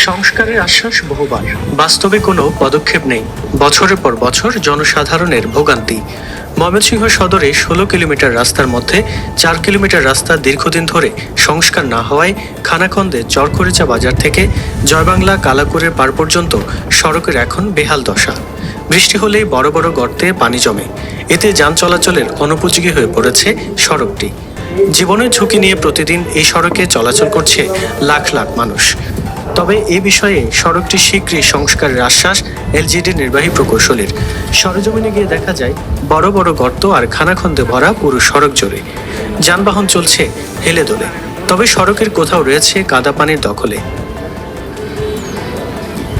সংস্কারের আশ্বাস বহুবার, বাস্তবে কোনো পদক্ষেপ নেই। বছরের পর বছর জনসাধারণের ভোগান্তি। ময়মনসিংহ সদরে ১৬ কিলোমিটার রাস্তার মধ্যে ৪ কিলোমিটার রাস্তা দীর্ঘদিন ধরে সংস্কার না হওয়ায় খানাখন্দে চরখরিচা বাজার থেকে জয়বাংলা কালাকুরের পার পর্যন্ত সড়কের এখন বেহাল দশা। বৃষ্টি হলেই বড় বড় গর্তে পানি জমে, এতে যান চলাচলের অনুপযোগী হয়ে পড়েছে সড়কটি। জীবনের ঝুঁকি নিয়ে প্রতিদিন এই সড়কে চলাচল করছে লাখ লাখ মানুষ। তবে এ বিষয়ে সড়কটি শীঘ্রই সংস্কারের আশ্বাস এলজিডির নির্বাহী প্রকৌশলীর। সরেজমিনে গিয়ে দেখা যায় বড় বড় গর্ত আর খানাখন্দে ভরা পুরো সড়ক জুড়ে যানবাহন চলছে হেলে দোলে। তবে সড়কের কোথাও রয়েছে কাদা পানির দখলে।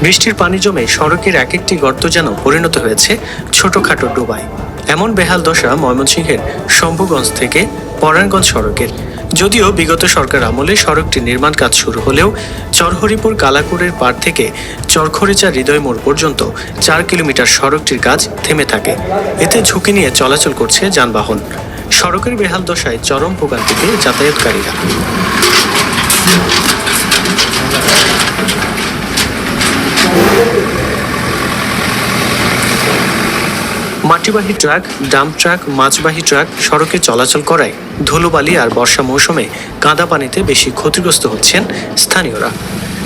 বৃষ্টির পানি জমে সড়কের এক একটি গর্ত যেন পরিণত হয়েছে ছোটখাটো ডোবায়। এমন বেহাল দশা ময়মনসিংহের শম্ভুগঞ্জ থেকে পরাণগঞ্জ সড়কের। যদিও বিগত সরকার আমলে সড়কটি নির্মাণ কাজ শুরু হলেও চরহরিপুর কালাকুরের পার থেকে চরখরিচা হৃদয় মোড় পর্যন্ত ৪ কিলোমিটার সড়কটির কাজ থেমে থাকে। এতে ঝুঁকি নিয়ে চলাচল করছে যানবাহন। সড়কের বেহাল দশায় চরম ভোগান্তিতে যাতায়াতকারীরা। মাটিবাহী ট্রাক, ডাম্প ট্রাক, মাছবাহী ট্রাক সড়কে চলাচল করায় ধুলোবালি আর বর্ষা মৌসুমে কাদা পানিতে বেশি ক্ষতিগ্রস্ত হচ্ছেন স্থানীয়রা।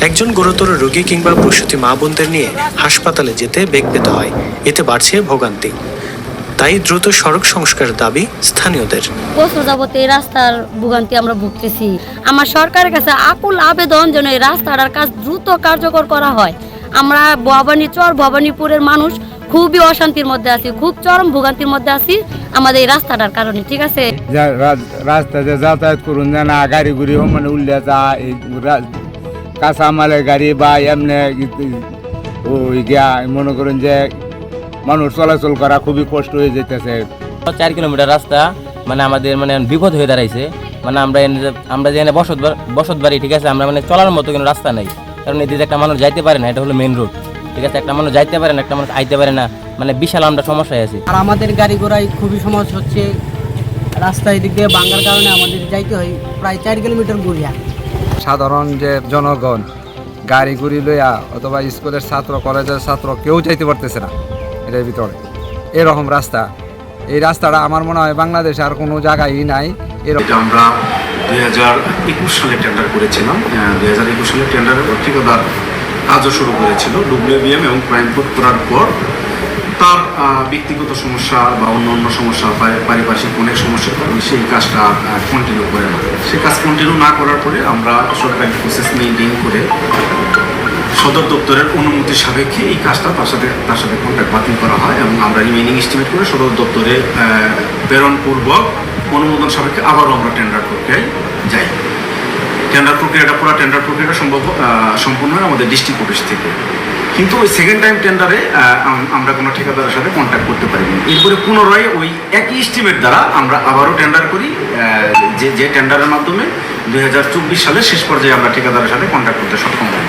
একজন গুরুতর রোগী কিংবা প্রসূতি মা বোনদের নিয়ে হাসপাতালে যেতে বেগ পেতে হয়, এতে বাড়ছে ভোগান্তি। তাই দ্রুত সড়ক সংস্কারের দাবি স্থানীয়দের। বছর যাবত এই রাস্তার ভোগান্তি আমরা ভুগতেছি। আমার সরকারের কাছে আকুল আবেদন যেন এই রাস্তাটার কাজ দ্রুত কার্যকর করা হয়। আমরা ভবানীপুরের মানুষ খুবই অশান্তির মধ্যে আছি, খুব চরম ভোগান্তির মধ্যে আছি আমাদের এই রাস্তাটার কারণে। ঠিক আছে, রাস্তাতে যাতায়াত করুন না, গাড়ি গুড়ি মানে উল্লে যায়, কাঁচা মালের গাড়ি বা এমনি ওই গিয়া মনে করুন যে মানুষ চলাচল করা খুবই কষ্ট হয়ে যেতেছে। ৪ কিলোমিটার রাস্তা মানে আমাদের মানে বিপদ হয়ে দাঁড়াইছে। মানে আমরা যেখানে বসত বাড়ি, ঠিক আছে, আমরা মানে চলার মতো কোনো রাস্তা নেই। কারণ এদিকে একটা মানুষ যাইতে পারে না, এটা হলো মেন রোড। ঠিক আছে, একটা মানুষ যাইতে পারে না, একটা মানুষ আইতে পারে না, মানে বিশাল আমরা সমস্যায় আছি। আর আমাদের গাড়ি ঘোড়ায় খুবই সমস্যা হচ্ছে। রাস্তা এদিক দিয়ে ভাঙার কারণে আমাদের যাইতে হয় প্রায় ৪ কিলোমিটার ঘুরিয়া। সাধারণ যে জনগণ গাড়ি গুড়ি লইয়া অথবা স্কুলের ছাত্র, কলেজের ছাত্র কেউ যাইতে পারতেছে না এটার ভিতরে। এরকম রাস্তা, এই রাস্তাটা আমার মনে হয় বাংলাদেশে আর কোনো জায়গায় নাই। এটা আমরা 2021 সালে টেন্ডার করেছিলাম। 2021 সালে টেন্ডারের ঠিকাদার কাজও শুরু করেছিল। WBM এবং প্রাইম কোড করার পর তার ব্যক্তিগত সমস্যা বা অন্য সমস্যা, পারিপার্শ্বিক অনেক সমস্যার কারণে সেই কাজটা কন্টিনিউ করে না। সেই কাজ কন্টিনিউ না করার পরে আমরা সরকারি প্রসেস মেইনটেইন করে সদর দপ্তরের অনুমতির সাপেক্ষে এই কাজটা তার সাথে কন্ট্রাক্ট বাতিল করা হয় এবং আমরা রিমেইনিং এস্টিমেট করে সদর দপ্তরে প্রেরণপূর্বক অনুমোদন সাপেক্ষে আবারও আমরা টেন্ডার প্রক্রিয়ায় যাই। পুরো টেন্ডার প্রক্রিয়াটা সম্পূর্ণ হয় আমাদের ডিস্ট্রিক্ট অফিস থেকে। কিন্তু ওই সেকেন্ড টাইম টেন্ডারে আমরা কোনো ঠিকাদারের সাথে কন্ট্যাক্ট করতে পারিনি। এরপরে পুনরায় ওই একই এস্টিমেট দ্বারা আমরা আবারও টেন্ডার করি, যে টেন্ডারের মাধ্যমে 2024 সালের শেষ পর্যায়ে আমরা ঠিকাদারের সাথে কন্ট্যাক্ট করতে সক্ষম হই।